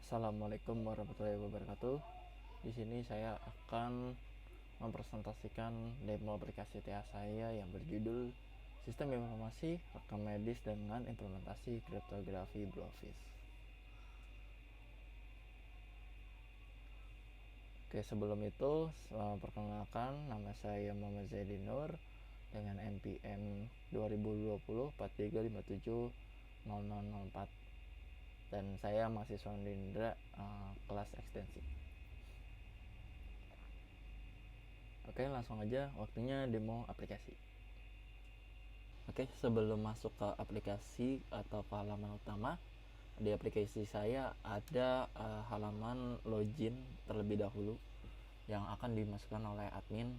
Assalamualaikum warahmatullahi wabarakatuh. Di sini saya akan mempresentasikan demo aplikasi TA saya yang berjudul Sistem Informasi Rekam Medis dengan Implementasi Kriptografi Blue Office. Oke, sebelum itu perkenalkan, nama saya Muhammad Zaidi Nur dengan NPM 2020 43570004 dan saya mahasiswa Indra kelas ekstensi. Oke, langsung aja waktunya demo aplikasi. Oke, sebelum masuk ke aplikasi atau ke halaman utama, di aplikasi saya ada halaman login terlebih dahulu yang akan dimasukkan oleh admin.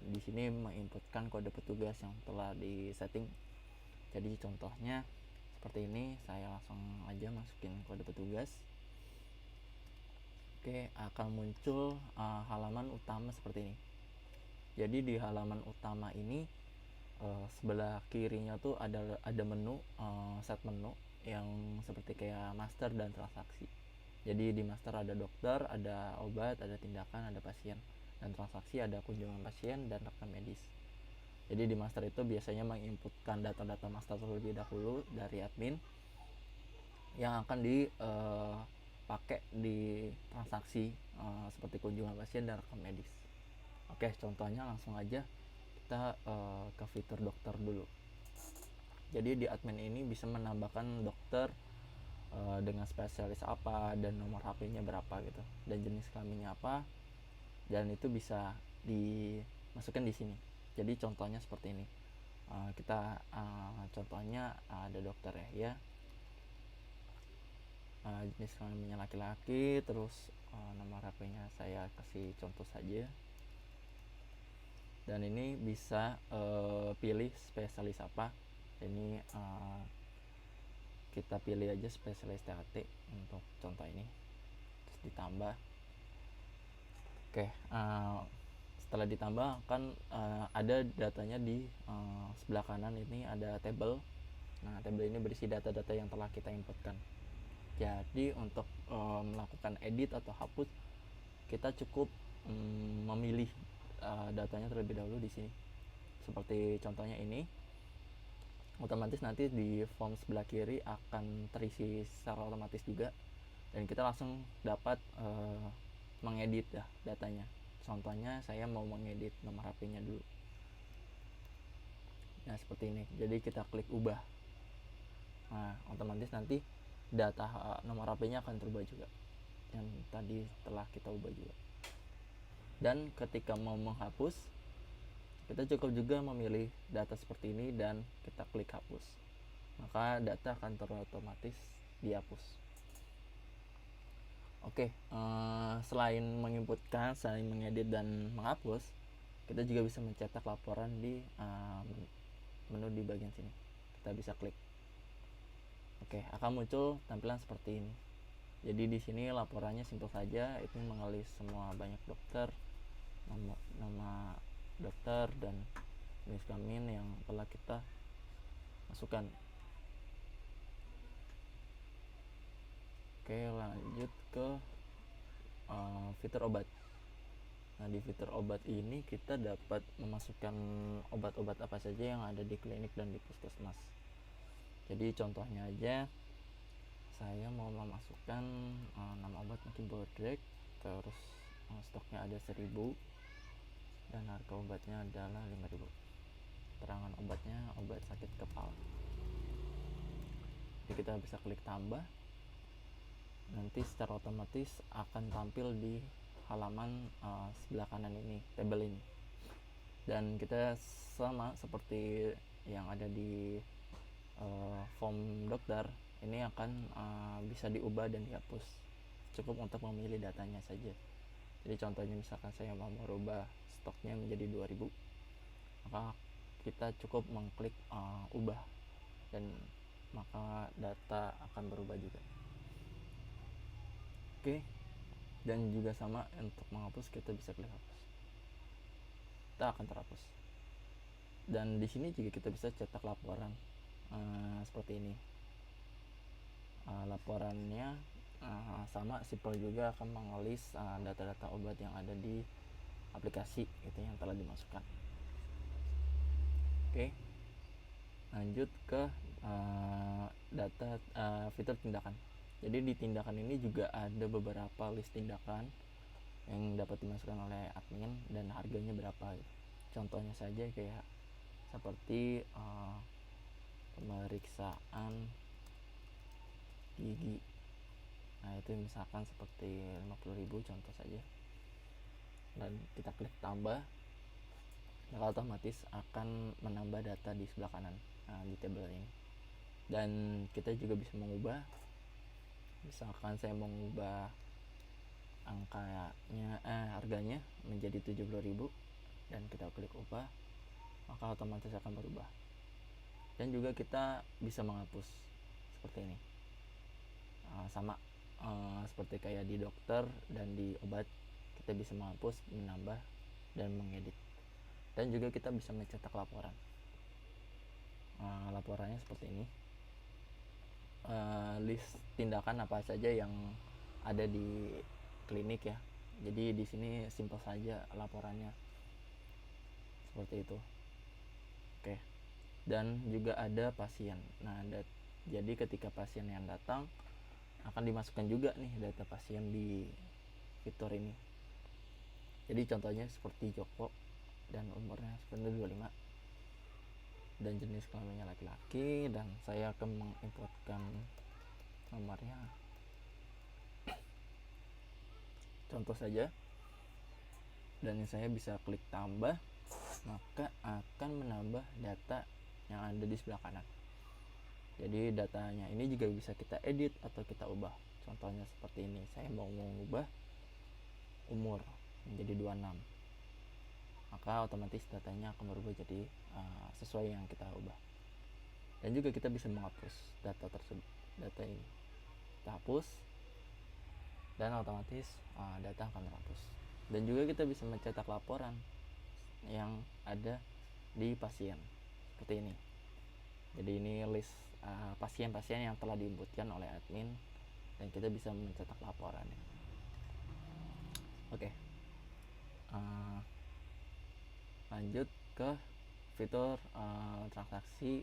Di sini menginputkan kode petugas yang telah disetting. Jadi contohnya seperti ini, saya langsung aja masukin kode petugas. Oke, akan muncul halaman utama seperti ini. Jadi di halaman utama ini sebelah kirinya tuh ada menu, set menu yang seperti kayak master dan transaksi. Jadi di master ada dokter, ada obat, ada tindakan, ada pasien, dan transaksi ada kunjungan pasien dan rekam medis. Jadi di master itu biasanya menginputkan data-data master terlebih dahulu dari admin yang akan dipakai di transaksi seperti kunjungan pasien dan rekam medis. Oke, contohnya langsung aja kita ke fitur dokter dulu. Jadi di admin ini bisa menambahkan dokter dengan spesialis apa dan nomor HP-nya berapa gitu, dan jenis kelaminnya apa, dan itu bisa dimasukkan di sini. Jadi contohnya seperti ini. Kita contohnya ada dokter ya, jenis kelaminnya laki-laki, terus nomor HP-nya saya kasih contoh saja. Dan ini bisa pilih spesialis apa. Ini kita pilih aja spesialis THT untuk contoh ini, terus ditambah. Oke, setelah ditambah kan ada datanya di sebelah kanan. Ini ada tabel. Nah, tabel ini berisi data-data yang telah kita inputkan. Jadi untuk melakukan edit atau hapus, kita cukup memilih datanya terlebih dahulu di sini. Seperti contohnya ini, otomatis nanti di form sebelah kiri akan terisi secara otomatis juga, dan kita langsung dapat mengedit ya datanya. Contohnya saya mau mengedit nomor HP-nya dulu. Nah, seperti ini. Jadi kita klik ubah. Nah, otomatis nanti data nomor HP-nya akan berubah juga, yang tadi telah kita ubah juga. Dan ketika mau menghapus, kita cukup juga memilih data seperti ini dan kita klik hapus, maka data akan terotomatis dihapus. Oke, selain menginputkan, selain mengedit dan menghapus, kita juga bisa mencetak laporan di menu di bagian sini. Kita bisa klik. Oke, akan muncul tampilan seperti ini. Jadi di sini laporannya simpel saja, itu mengelis semua banyak dokter, nama dokter dan jenis kelamin yang telah kita masukkan. Oke, lanjut ke fitur obat. Nah, di fitur obat ini kita dapat memasukkan obat-obat apa saja yang ada di klinik dan di puskesmas. Jadi contohnya aja, saya mau memasukkan nama obat mungkin Bodrek, terus stoknya ada 1000 dan harga obatnya adalah 5000. Keterangan obatnya obat sakit kepala. Jadi kita bisa klik tambah. Nanti secara otomatis akan tampil di halaman sebelah kanan ini, tabel ini. Dan kita sama seperti yang ada di form dokter, ini akan bisa diubah dan dihapus. Cukup untuk memilih datanya saja. Jadi contohnya misalkan saya mau merubah stoknya menjadi 2000, maka kita cukup mengklik ubah, dan maka data akan berubah juga. Oke, dan juga sama untuk menghapus, kita bisa klik hapus, kita akan terhapus. Dan di sini juga kita bisa cetak laporan seperti ini. Laporannya Sama Sipol juga akan mengelis data-data obat yang ada di aplikasi itu yang telah dimasukkan. Oke, lanjut ke data fitur tindakan. Jadi di tindakan ini juga ada beberapa list tindakan yang dapat dimasukkan oleh admin dan harganya berapa gitu. Contohnya saja kayak seperti pemeriksaan gigi. Nah itu misalkan seperti 50.000 contoh saja, dan kita klik tambah, maka otomatis akan menambah data di sebelah kanan di tabel ini. Dan kita juga bisa mengubah, misalkan saya mau mengubah harganya menjadi 70.000 dan kita klik ubah, maka otomatis akan berubah. Dan juga kita bisa menghapus seperti ini, sama seperti kayak di dokter dan di obat, kita bisa menghapus, menambah, dan mengedit. Dan juga kita bisa mencetak laporan. Laporannya seperti ini, list tindakan apa saja yang ada di klinik ya. Jadi di sini simpel saja laporannya seperti itu. Oke. Dan juga ada pasien. Nah, jadi ketika pasien yang datang akan dimasukkan juga nih data pasien di fitur ini. Jadi contohnya seperti Joko dan umurnya sebenarnya 25 dan jenis kelaminnya laki-laki, dan saya akan menginputkan nomornya contoh saja, dan saya bisa klik tambah, maka akan menambah data yang ada di sebelah kanan. Jadi datanya ini juga bisa kita edit atau kita ubah. Contohnya seperti ini, saya mau mengubah umur menjadi 26, maka otomatis datanya akan berubah jadi sesuai yang kita ubah. Dan juga kita bisa menghapus data tersebut, data ini kita hapus, dan otomatis data akan terhapus. Dan juga kita bisa mencetak laporan yang ada di pasien seperti ini. Jadi ini list pasien-pasien yang telah diinputkan oleh admin, dan kita bisa mencetak laporannya. Oke. Lanjut ke fitur transaksi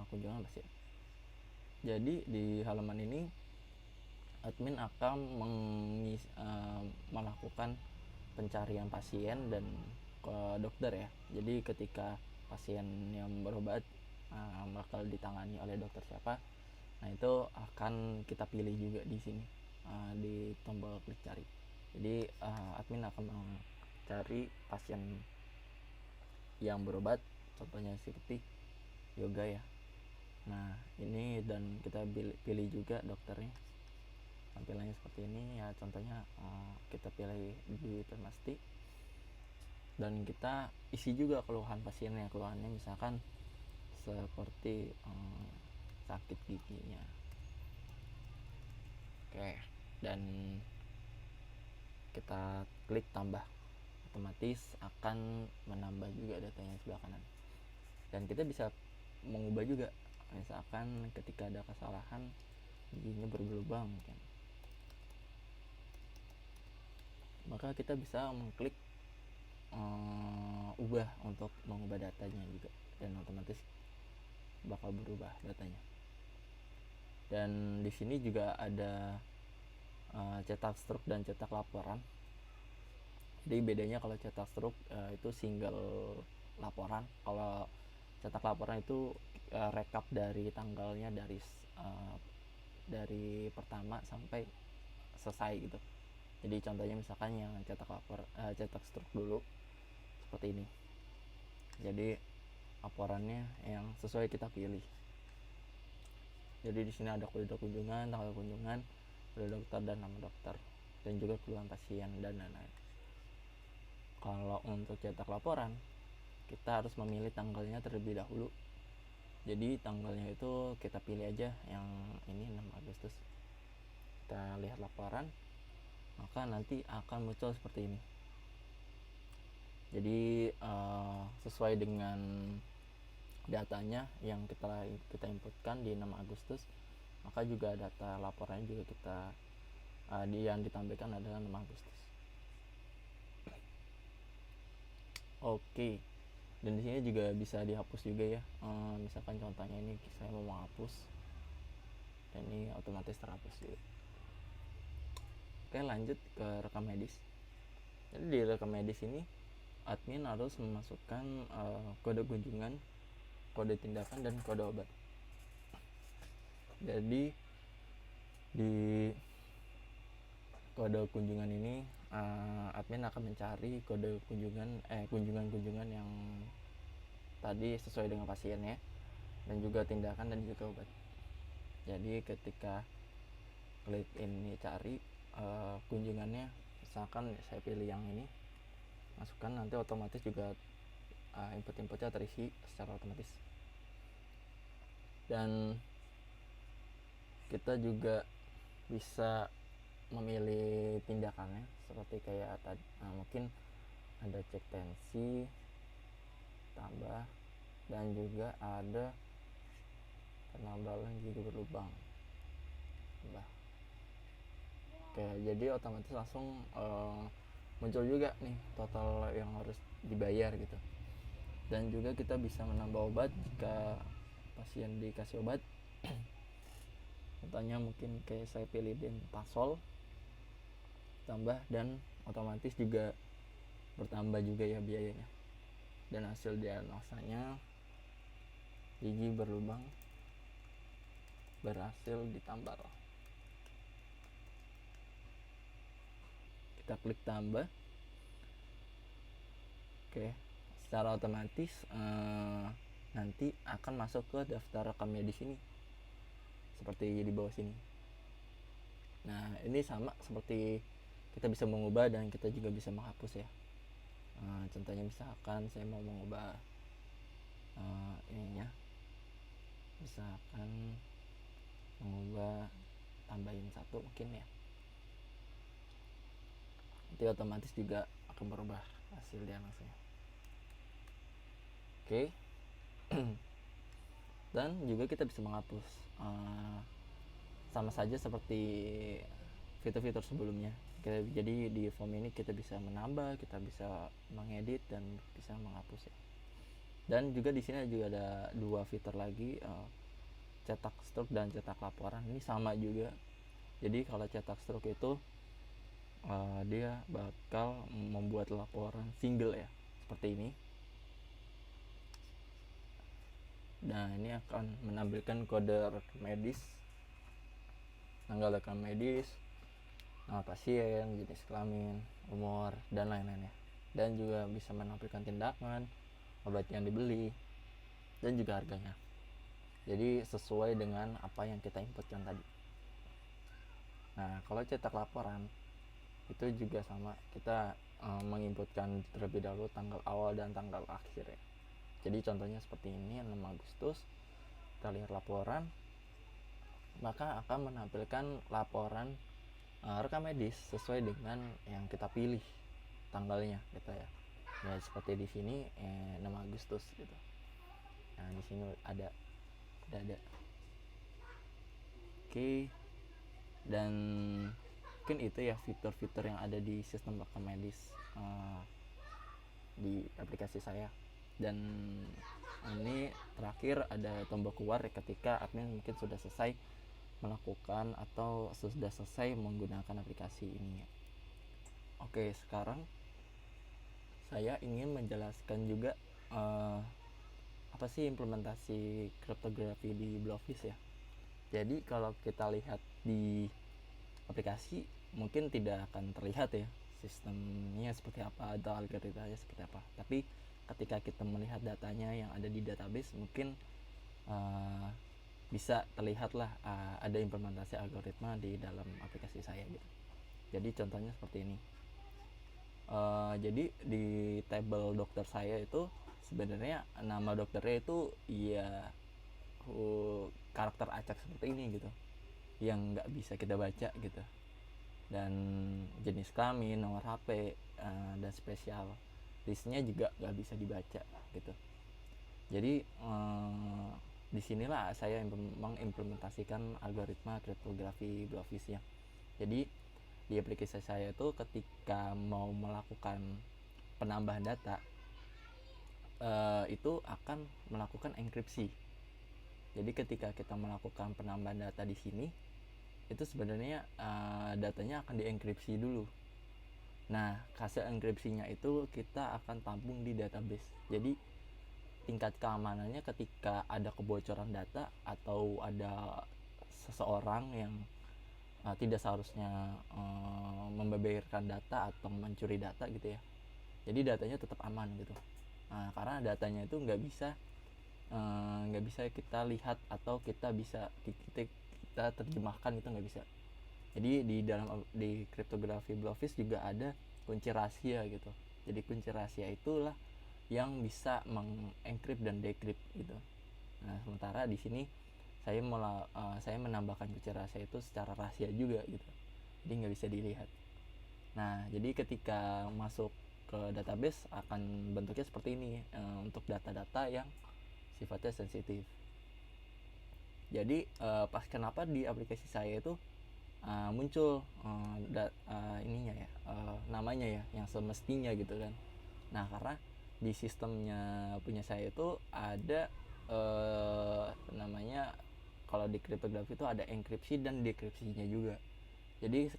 kunjungan pasien. Jadi di halaman ini admin akan melakukan pencarian pasien dan ke dokter ya. Jadi ketika pasien yang berobat bakal ditangani oleh dokter siapa, nah itu akan kita pilih juga di sini di tombol klik cari. Jadi admin akan mencari pasien yang berobat, contohnya seperti yoga ya. Nah ini, dan kita pilih juga dokternya, tampilannya seperti ini ya. Contohnya kita pilih di Permasti, dan kita isi juga keluhan pasiennya. Keluhannya misalkan seperti sakit giginya. Oke, dan kita klik tambah, otomatis akan menambah juga datanya sebelah kanan. Dan kita bisa mengubah juga, misalkan ketika ada kesalahan giginya bergelubang mungkin, maka kita bisa mengklik ubah untuk mengubah datanya juga, dan otomatis bakal berubah datanya. Dan di sini juga ada cetak struk dan cetak laporan. Jadi bedanya kalau cetak struk itu single laporan, kalau cetak laporan itu rekap dari tanggalnya, dari pertama sampai selesai gitu. Jadi contohnya misalkan yang cetak struk dulu seperti ini. Jadi laporannya yang sesuai kita pilih. Jadi di sini ada kode kunjungan, tanggal kunjungan, kode dokter dan nama dokter, dan juga keluhan pasien dan lain-lain. Kalau untuk cetak laporan, kita harus memilih tanggalnya terlebih dahulu. Jadi tanggalnya itu kita pilih aja yang ini 6 Agustus. Kita lihat laporan, maka nanti akan muncul seperti ini. Jadi sesuai dengan datanya yang kita inputkan di 6 Agustus, maka juga data laporannya juga kita yang ditampilkan adalah 6 Agustus. Oke. Dan di sini juga bisa dihapus juga ya. Misalkan contohnya ini saya mau menghapus, dan ini otomatis terhapus juga. Oke, lanjut ke rekam medis. Jadi di rekam medis ini admin harus memasukkan kode kunjungan, kode tindakan, dan kode obat. Jadi di kode kunjungan ini admin akan mencari kode kunjungan yang tadi sesuai dengan pasiennya, dan juga tindakan dan juga obat. Jadi ketika klik ini cari kunjungannya, misalkan saya pilih yang ini, masukkan, nanti otomatis juga input-inputnya terisi secara otomatis. Dan kita juga bisa memilih tindakannya, seperti kayak tadi mungkin ada cek tensi tambah, dan juga ada penambalan gigi berlubang tambah. Oke, jadi otomatis langsung muncul juga nih total yang harus dibayar gitu. Dan juga kita bisa menambah obat jika pasien dikasih obat. Contohnya mungkin kayak saya pilih dentasol tambah, dan otomatis juga bertambah juga ya biayanya. Dan hasil diagnosanya gigi berlubang berhasil ditambal. Kita klik tambah. Oke, secara otomatis nanti akan masuk ke daftar rekam medis ini, seperti di bawah sini. Nah, ini sama seperti kita bisa mengubah dan kita juga bisa menghapus ya. Contohnya misalkan saya mau mengubah ininya, misalkan mengubah tambahin 1 mungkin ya, nanti otomatis juga akan berubah hasil diagnosanya. Oke. Dan juga kita bisa menghapus, sama saja seperti fitur-fitur sebelumnya. Jadi di form ini kita bisa menambah, kita bisa mengedit, dan bisa menghapus ya. Dan juga di sini juga ada 2 fitur lagi, cetak struk dan cetak laporan. Ini sama juga. Jadi kalau cetak struk itu dia bakal membuat laporan single ya, seperti ini. Nah, ini akan menampilkan kode rekam medis, tanggal rekam medis, nama pasien, jenis kelamin, umur, dan lain-lainnya. Dan juga bisa menampilkan tindakan, obat yang dibeli, dan juga harganya. Jadi sesuai dengan apa yang kita inputkan tadi. Nah, kalau cetak laporan itu juga sama, kita menginputkan terlebih dahulu tanggal awal dan tanggal akhir ya. Jadi contohnya seperti ini, 6 Agustus kita lihat laporan, maka akan menampilkan laporan rekam medis sesuai dengan yang kita pilih tanggalnya gitu ya. Ya seperti di sini 6 Agustus gitu. Nah, di sini ada. Oke. Dan mungkin itu ya fitur-fitur yang ada di sistem rekam medis di aplikasi saya. Dan ini terakhir ada tombol keluar ketika admin mungkin sudah selesai melakukan atau sudah selesai menggunakan aplikasi ini. Oke, sekarang saya ingin menjelaskan juga apa sih implementasi kriptografi di Bloffice ya. Jadi kalau kita lihat di aplikasi mungkin tidak akan terlihat ya sistemnya seperti apa atau algoritmanya seperti apa. Tapi ketika kita melihat datanya yang ada di database, mungkin bisa terlihat lah ada implementasi algoritma di dalam aplikasi saya gitu. Jadi contohnya seperti ini. Jadi di tabel dokter saya itu sebenarnya nama dokternya itu ya karakter acak seperti ini gitu, yang nggak bisa kita baca gitu. Dan jenis kelamin, nomor HP, dan spesial listnya juga nggak bisa dibaca gitu. Jadi disinilah saya mengimplementasikan algoritma kriptografi Bloffice ya. Jadi di aplikasi saya itu ketika mau melakukan penambahan data itu akan melakukan enkripsi. Jadi ketika kita melakukan penambahan data di sini, itu sebenarnya datanya akan dienkripsi dulu. Nah, hasil enkripsinya itu kita akan tampung di database. Jadi tingkat keamanannya ketika ada kebocoran data atau ada seseorang yang tidak seharusnya membeberkan data atau mencuri data gitu ya. Jadi datanya tetap aman gitu. Nah, karena datanya itu nggak bisa kita lihat atau kita terjemahkan, itu nggak bisa. Jadi di kriptografi Blowfish juga ada kunci rahasia gitu. Jadi kunci rahasia itulah yang bisa mengencrypt dan decrypt gitu. Nah, sementara di sini saya menambahkan kunci rahasia itu secara rahasia juga gitu. Jadi nggak bisa dilihat. Nah, jadi ketika masuk ke database akan bentuknya seperti ini untuk data-data yang sifatnya sensitif. Jadi pas kenapa di aplikasi saya itu muncul ininya ya, namanya ya yang semestinya gitu kan. Nah, karena di sistemnya punya saya itu ada namanya, kalau di kriptografi itu ada enkripsi dan dekripsinya juga. Jadi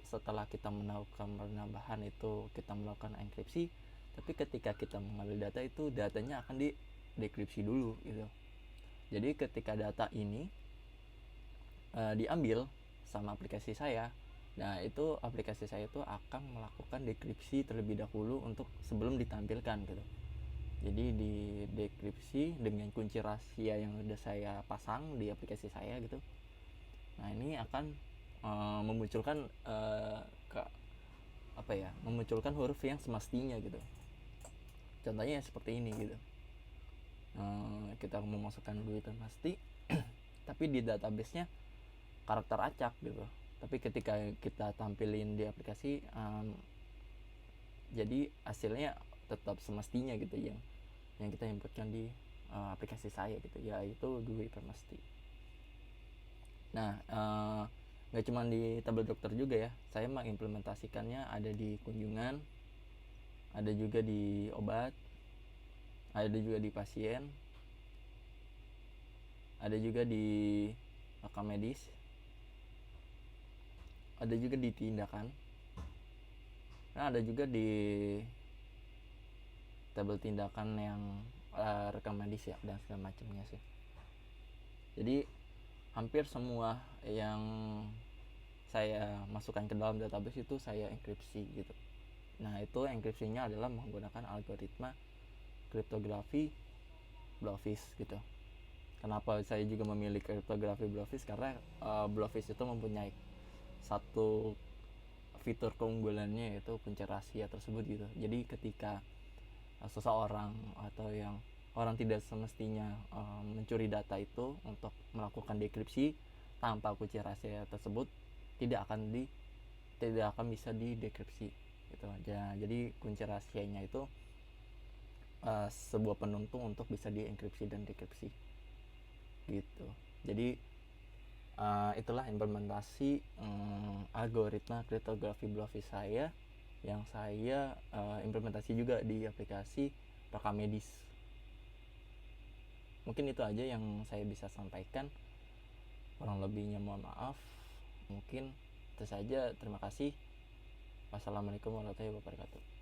setelah kita melakukan penambahan itu kita melakukan enkripsi, tapi ketika kita mengambil data itu datanya akan di dekripsi dulu gitu. Jadi ketika data ini diambil sama aplikasi saya, nah itu aplikasi saya itu akan melakukan dekripsi terlebih dahulu untuk sebelum ditampilkan gitu. Jadi di dekripsi dengan kunci rahasia yang udah saya pasang di aplikasi saya gitu. Nah, ini akan memunculkan memunculkan huruf yang semestinya gitu. Contohnya seperti ini gitu. Kita memasukkan duit pasti tapi di database-nya karakter acak gitu. Tapi ketika kita tampilin di aplikasi jadi hasilnya tetap semestinya gitu yang kita inputkan di aplikasi saya gitu, yaitu duit pasti. Nah, nggak cuma di tabel dokter juga ya, saya mengimplementasikannya ada di kunjungan, ada juga di obat, ada juga di pasien, ada juga di rekam medis, ada juga di tindakan, nah ada juga di tabel tindakan yang rekam medis ya, dan segala macamnya sih. Jadi hampir semua yang saya masukkan ke dalam database itu saya enkripsi gitu. Nah, itu enkripsinya adalah menggunakan algoritma kriptografi Blowfish gitu. Kenapa saya juga memilih kriptografi Blowfish? Karena Blowfish itu mempunyai satu fitur keunggulannya, yaitu kunci rahasia tersebut gitu. Jadi ketika seseorang atau yang orang tidak semestinya mencuri data itu untuk melakukan dekripsi tanpa kunci rahasia tersebut tidak akan bisa didekripsi gitu aja. Jadi kunci rahasianya itu sebuah penuntung untuk bisa dienkripsi dan dekripsi gitu. Jadi itulah implementasi algoritma kriptografi Blowfish saya yang saya implementasi juga di aplikasi rekam medis. Mungkin itu aja yang saya bisa sampaikan, kurang lebihnya mohon maaf. Mungkin itu saja, terima kasih. Wassalamualaikum warahmatullahi wabarakatuh.